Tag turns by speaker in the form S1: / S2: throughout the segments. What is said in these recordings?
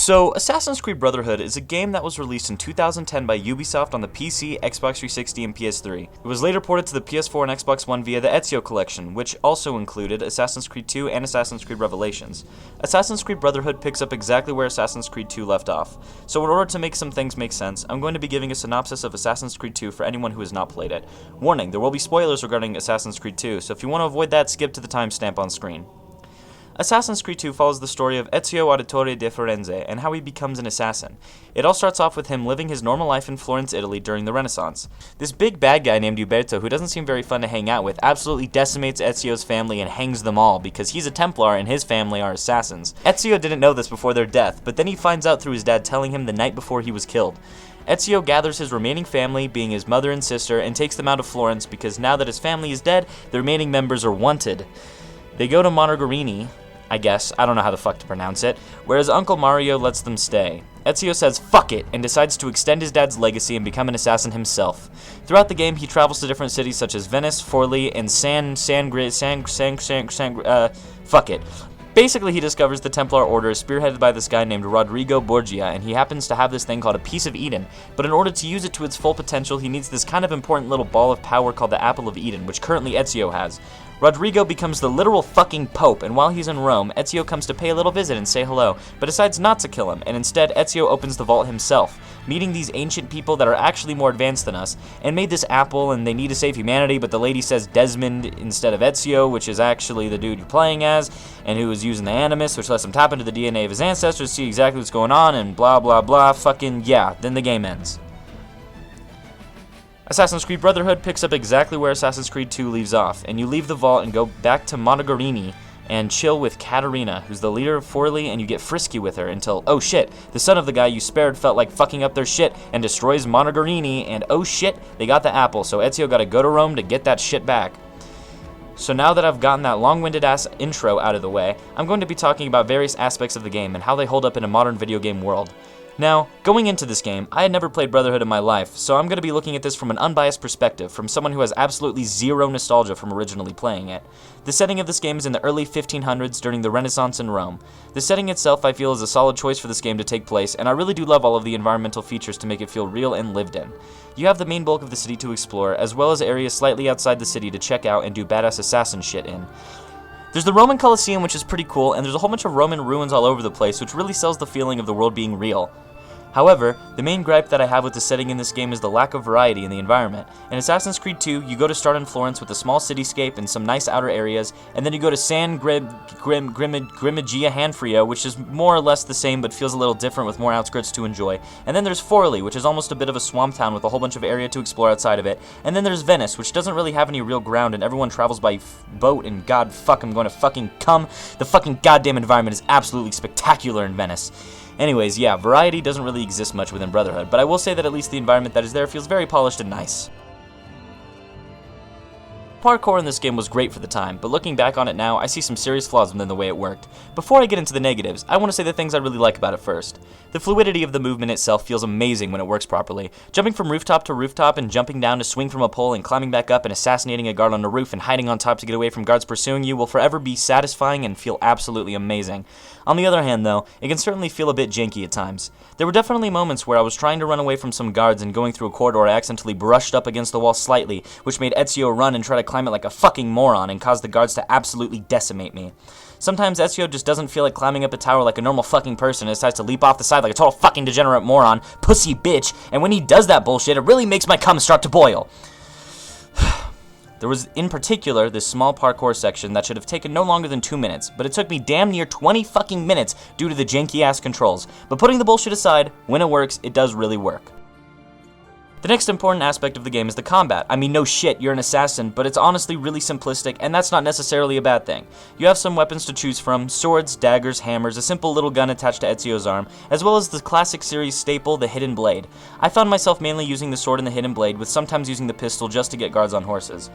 S1: So, Assassin's Creed Brotherhood is a game that was released in 2010 by Ubisoft on the PC, Xbox 360, and PS3. It was later ported to the PS4 and Xbox One via the Ezio Collection, which also included Assassin's Creed 2 and Assassin's Creed Revelations. Assassin's Creed Brotherhood picks up exactly where Assassin's Creed 2 left off. So in order to make some things make sense, I'm going to be giving a synopsis of Assassin's Creed 2 for anyone who has not played it. Warning, there will be spoilers regarding Assassin's Creed 2, so if you want to avoid that, skip to the timestamp on screen. Assassin's Creed 2 follows the story of Ezio Auditore de Firenze and how he becomes an assassin. It all starts off with him living his normal life in Florence, Italy during the Renaissance. This big bad guy named Uberto, who doesn't seem very fun to hang out with, absolutely decimates Ezio's family and hangs them all because he's a Templar and his family are assassins. Ezio didn't know this before their death, but then he finds out through his dad telling him the night before he was killed. Ezio gathers his remaining family, being his mother and sister, and takes them out of Florence because now that his family is dead, the remaining members are wanted. They go to Montegarini, I guess, I don't know how the fuck to pronounce it, whereas Uncle Mario lets them stay. Ezio says fuck it and decides to extend his dad's legacy and become an assassin himself. Throughout the game, he travels to different cities such as Venice, Forli, and fuck it. Basically, he discovers the Templar Order is spearheaded by this guy named Rodrigo Borgia, and he happens to have this thing called a Piece of Eden, but in order to use it to its full potential, he needs this kind of important little ball of power called the Apple of Eden, which currently Ezio has. Rodrigo becomes the literal fucking Pope, and while he's in Rome, Ezio comes to pay a little visit and say hello, but decides not to kill him, and instead Ezio opens the vault himself, meeting these ancient people that are actually more advanced than us, and made this apple, and they need to save humanity, but the lady says Desmond instead of Ezio, which is actually the dude you're playing as, and who is using the Animus, which lets him tap into the DNA of his ancestors to see exactly what's going on, and blah blah blah, fucking yeah, then the game ends. Assassin's Creed Brotherhood picks up exactly where Assassin's Creed 2 leaves off, and you leave the vault and go back to Montegarini and chill with Caterina, who's the leader of Forli, and you get frisky with her until, oh shit, the son of the guy you spared felt like fucking up their shit and destroys Montegarini, and oh shit, they got the apple, so Ezio gotta go to Rome to get that shit back. So now that I've gotten that long-winded ass intro out of the way, I'm going to be talking about various aspects of the game and how they hold up in a modern video game world. Now, going into this game, I had never played Brotherhood in my life, so I'm going to be looking at this from an unbiased perspective, from someone who has absolutely zero nostalgia from originally playing it. The setting of this game is in the early 1500s during the Renaissance in Rome. The setting itself I feel is a solid choice for this game to take place, and I really do love all of the environmental features to make it feel real and lived in. You have the main bulk of the city to explore, as well as areas slightly outside the city to check out and do badass assassin shit in. There's the Roman Colosseum, which is pretty cool, and there's a whole bunch of Roman ruins all over the place, which really sells the feeling of the world being real. However, the main gripe that I have with the setting in this game is the lack of variety in the environment. In Assassin's Creed 2, you go to start in Florence with a small cityscape and some nice outer areas, and then you go to San Grimiggia Hanfrio, which is more or less the same but feels a little different with more outskirts to enjoy. And then there's Forli, which is almost a bit of a swamp town with a whole bunch of area to explore outside of it. And then there's Venice, which doesn't really have any real ground and everyone travels by boat, and god fuck, I'm going to fucking come. The fucking goddamn environment is absolutely spectacular in Venice. Anyways, yeah, variety doesn't really exist much within Brotherhood, but I will say that at least the environment that is there feels very polished and nice. Parkour in this game was great for the time, but looking back on it now, I see some serious flaws within the way it worked. Before I get into the negatives, I want to say the things I really like about it first. The fluidity of the movement itself feels amazing when it works properly. Jumping from rooftop to rooftop and jumping down to swing from a pole and climbing back up and assassinating a guard on the roof and hiding on top to get away from guards pursuing you will forever be satisfying and feel absolutely amazing. On the other hand though, it can certainly feel a bit janky at times. There were definitely moments where I was trying to run away from some guards and going through a corridor I accidentally brushed up against the wall slightly, which made Ezio run and try to climb it like a fucking moron and caused the guards to absolutely decimate me. Sometimes Ezio just doesn't feel like climbing up a tower like a normal fucking person and decides to leap off the side like a total fucking degenerate moron, pussy bitch, and when he does that bullshit, it really makes my cum start to boil. There was, in particular, this small parkour section that should have taken no longer than 2 minutes, but it took me damn near 20 fucking minutes due to the janky-ass controls. But putting the bullshit aside, when it works, it does really work. The next important aspect of the game is the combat. I mean, no shit, you're an assassin, but it's honestly really simplistic, and that's not necessarily a bad thing. You have some weapons to choose from: swords, daggers, hammers, a simple little gun attached to Ezio's arm, as well as the classic series staple, the hidden blade. I found myself mainly using the sword and the hidden blade, with sometimes using the pistol just to get guards on horses.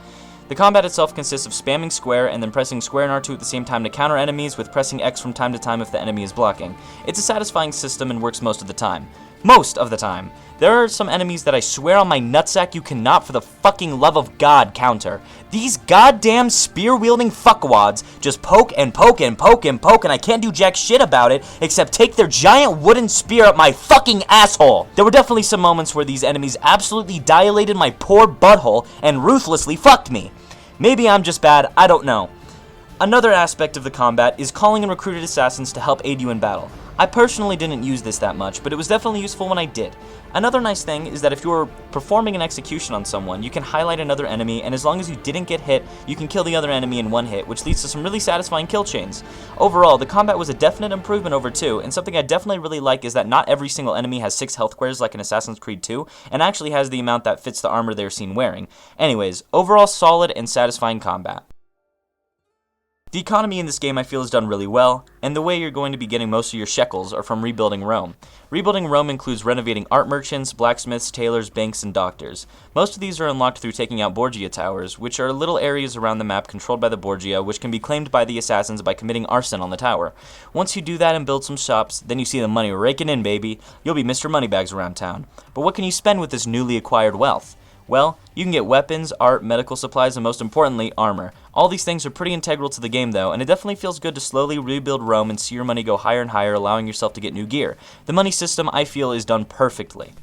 S1: The combat itself consists of spamming square and then pressing square and R2 at the same time to counter enemies, with pressing X from time to time if the enemy is blocking. It's a satisfying system and works most of the time. Most of the time. There are some enemies that I swear on my nutsack you cannot for the fucking love of God counter. These goddamn spear-wielding fuckwads just poke and poke and poke and poke, and I can't do jack shit about it except take their giant wooden spear up my fucking asshole. There were definitely some moments where these enemies absolutely dilated my poor butthole and ruthlessly fucked me. Maybe I'm just bad, I don't know. Another aspect of the combat is calling in recruited assassins to help aid you in battle. I personally didn't use this that much, but it was definitely useful when I did. Another nice thing is that if you're performing an execution on someone, you can highlight another enemy, and as long as you didn't get hit, you can kill the other enemy in one hit, which leads to some really satisfying kill chains. Overall, the combat was a definite improvement over 2, and something I definitely really like is that not every single enemy has 6 health squares like in Assassin's Creed 2, and actually has the amount that fits the armor they're seen wearing. Anyways, overall solid and satisfying combat. The economy in this game I feel is done really well, and the way you're going to be getting most of your shekels are from rebuilding Rome. Rebuilding Rome includes renovating art merchants, blacksmiths, tailors, banks, and doctors. Most of these are unlocked through taking out Borgia towers, which are little areas around the map controlled by the Borgia, which can be claimed by the assassins by committing arson on the tower. Once you do that and build some shops, then you see the money raking in, baby. You'll be Mr. Moneybags around town. But what can you spend with this newly acquired wealth? Well, you can get weapons, art, medical supplies, and most importantly, armor. All these things are pretty integral to the game though, and it definitely feels good to slowly rebuild Rome and see your money go higher and higher, allowing yourself to get new gear. The money system, I feel, is done perfectly.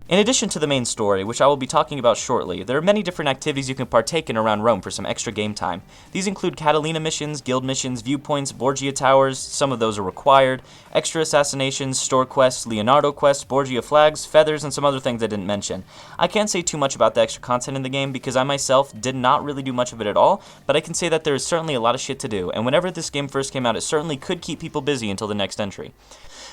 S1: In addition to the main story, which I will be talking about shortly, there are many different activities you can partake in around Rome for some extra game time. These include Catalina missions, guild missions, viewpoints, Borgia towers, some of those are required, extra assassinations, store quests, Leonardo quests, Borgia flags, feathers, and some other things I didn't mention. I can't say too much about the extra content in the game because I myself did not really do much of it at all, but I can say that there is certainly a lot of shit to do, and whenever this game first came out, it certainly could keep people busy until the next entry.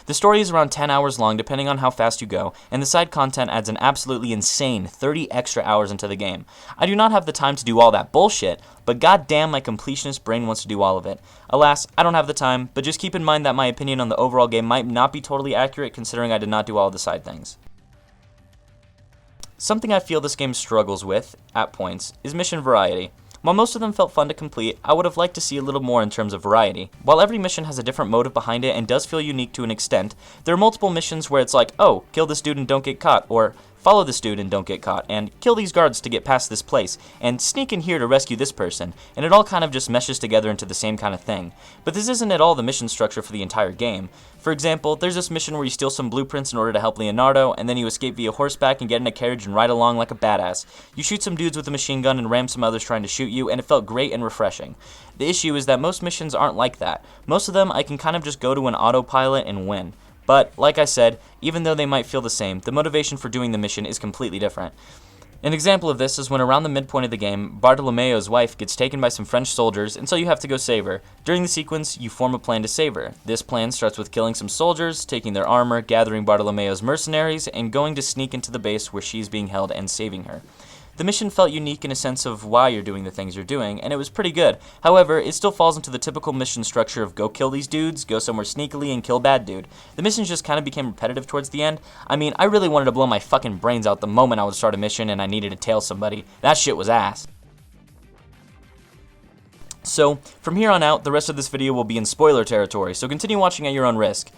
S1: The story is around 10 hours long depending on how fast you go, and the side content adds an absolutely insane 30 extra hours into the game. I do not have the time to do all that bullshit, but goddamn my completionist brain wants to do all of it. Alas, I don't have the time, but just keep in mind that my opinion on the overall game might not be totally accurate considering I did not do all of the side things. Something I feel this game struggles with, at points, is mission variety. While most of them felt fun to complete, I would have liked to see a little more in terms of variety. While every mission has a different motive behind it and does feel unique to an extent, there are multiple missions where it's like, oh, kill this dude and don't get caught, or follow this dude and don't get caught, and kill these guards to get past this place, and sneak in here to rescue this person, and it all kind of just meshes together into the same kind of thing. But this isn't at all the mission structure for the entire game. For example, there's this mission where you steal some blueprints in order to help Leonardo, and then you escape via horseback and get in a carriage and ride along like a badass. You shoot some dudes with a machine gun and ram some others trying to shoot you, and it felt great and refreshing. The issue is that most missions aren't like that. Most of them I can kind of just go to an autopilot and win. But, like I said, even though they might feel the same, the motivation for doing the mission is completely different. An example of this is when around the midpoint of the game, Bartolomeo's wife gets taken by some French soldiers, and so you have to go save her. During the sequence, you form a plan to save her. This plan starts with killing some soldiers, taking their armor, gathering Bartolomeo's mercenaries, and going to sneak into the base where she's being held and saving her. The mission felt unique in a sense of why you're doing the things you're doing, and it was pretty good. However, it still falls into the typical mission structure of go kill these dudes, go somewhere sneakily, and kill bad dude. The missions just kind of became repetitive towards the end. I mean, I really wanted to blow my fucking brains out the moment I would start a mission and I needed to tail somebody. That shit was ass. So, from here on out, the rest of this video will be in spoiler territory, so continue watching at your own risk.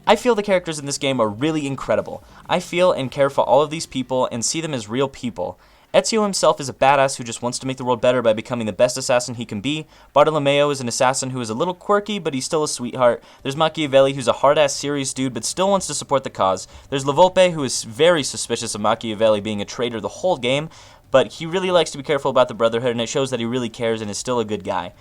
S1: I feel the characters in this game are really incredible. I feel and care for all of these people and see them as real people. Ezio himself is a badass who just wants to make the world better by becoming the best assassin he can be. Bartolomeo is an assassin who is a little quirky, but he's still a sweetheart. There's Machiavelli, who's a hard-ass serious dude, but still wants to support the cause. There's La Volpe, who is very suspicious of Machiavelli being a traitor the whole game, but he really likes to be careful about the Brotherhood, and it shows that he really cares and is still a good guy.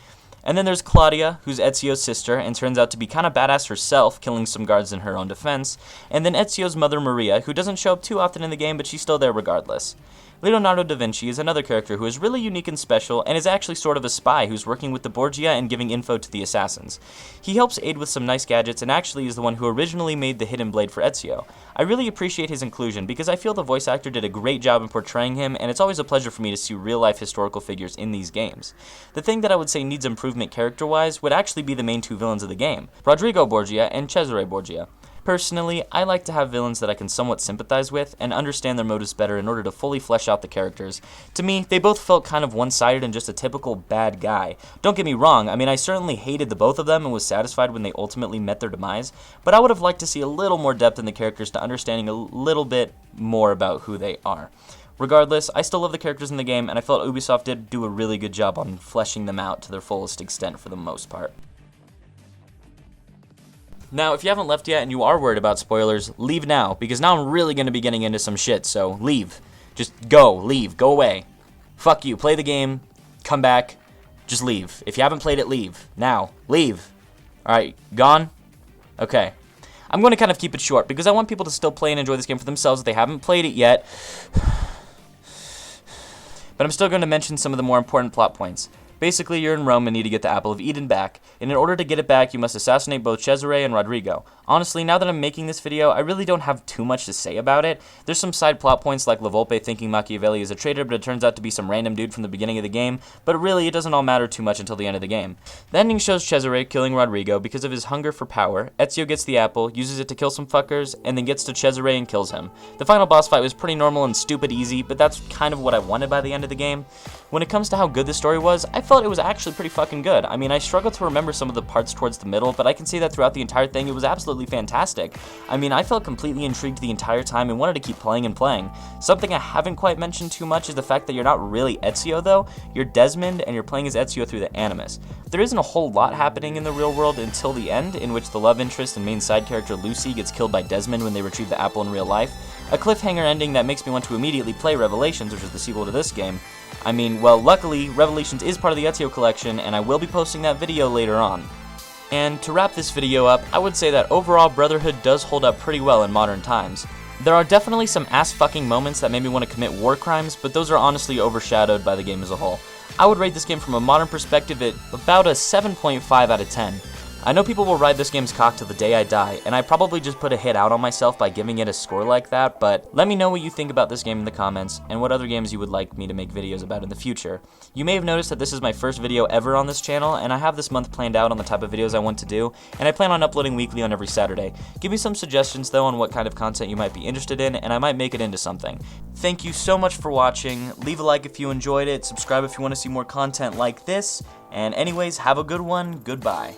S1: And then there's Claudia, who's Ezio's sister, and turns out to be kind of badass herself, killing some guards in her own defense. And then Ezio's mother, Maria, who doesn't show up too often in the game, but she's still there regardless. Leonardo da Vinci is another character who is really unique and special, and is actually sort of a spy who's working with the Borgia and giving info to the assassins. He helps aid with some nice gadgets, and actually is the one who originally made the hidden blade for Ezio. I really appreciate his inclusion, because I feel the voice actor did a great job in portraying him, and it's always a pleasure for me to see real-life historical figures in these games. The thing that I would say needs improvement character-wise would actually be the main two villains of the game, Rodrigo Borgia and Cesare Borgia. Personally, I like to have villains that I can somewhat sympathize with and understand their motives better in order to fully flesh out the characters. To me, they both felt kind of one-sided and just a typical bad guy. Don't get me wrong, I mean, I certainly hated the both of them and was satisfied when they ultimately met their demise, but I would have liked to see a little more depth in the characters to understanding a little bit more about who they are. Regardless, I still love the characters in the game, and I felt Ubisoft did do a really good job on fleshing them out to their fullest extent for the most part. Now, if you haven't left yet and you are worried about spoilers, leave now, because now I'm really going to be getting into some shit, so leave. Just go, leave, go away. Fuck you, play the game, come back, just leave. If you haven't played it, leave. Now, leave. Alright, gone? Okay. I'm going to kind of keep it short, because I want people to still play and enjoy this game for themselves if they haven't played it yet. But I'm still going to mention some of the more important plot points. Basically, you're in Rome and need to get the Apple of Eden back, and in order to get it back, you must assassinate both Cesare and Rodrigo. Honestly, now that I'm making this video, I really don't have too much to say about it. There's some side plot points like La Volpe thinking Machiavelli is a traitor, but it turns out to be some random dude from the beginning of the game, but really, it doesn't all matter too much until the end of the game. The ending shows Cesare killing Rodrigo because of his hunger for power. Ezio gets the apple, uses it to kill some fuckers, and then gets to Cesare and kills him. The final boss fight was pretty normal and stupid easy, but that's kind of what I wanted by the end of the game. When it comes to how good the story was, I felt it was actually pretty fucking good. I mean, I struggled to remember some of the parts towards the middle, but I can see that throughout the entire thing, it was absolutely fantastic. I mean, I felt completely intrigued the entire time and wanted to keep playing and playing. Something I haven't quite mentioned too much is the fact that you're not really Ezio, though. You're Desmond, and you're playing as Ezio through the Animus. There isn't a whole lot happening in the real world until the end, in which the love interest and main side character Lucy gets killed by Desmond when they retrieve the apple in real life. A cliffhanger ending that makes me want to immediately play Revelations, which is the sequel to this game. I mean, well, luckily, Revelations is part of the Ezio collection, and I will be posting that video later on. And to wrap this video up, I would say that overall Brotherhood does hold up pretty well in modern times. There are definitely some ass-fucking moments that made me want to commit war crimes, but those are honestly overshadowed by the game as a whole. I would rate this game from a modern perspective at about a 7.5 out of 10. I know people will ride this game's cock till the day I die, and I probably just put a hit out on myself by giving it a score like that, but let me know what you think about this game in the comments, and what other games you would like me to make videos about in the future. You may have noticed that this is my first video ever on this channel, and I have this month planned out on the type of videos I want to do, and I plan on uploading weekly on every Saturday. Give me some suggestions though on what kind of content you might be interested in, and I might make it into something. Thank you so much for watching. Leave a like if you enjoyed it, subscribe if you want to see more content like this, and anyways, have a good one. Goodbye.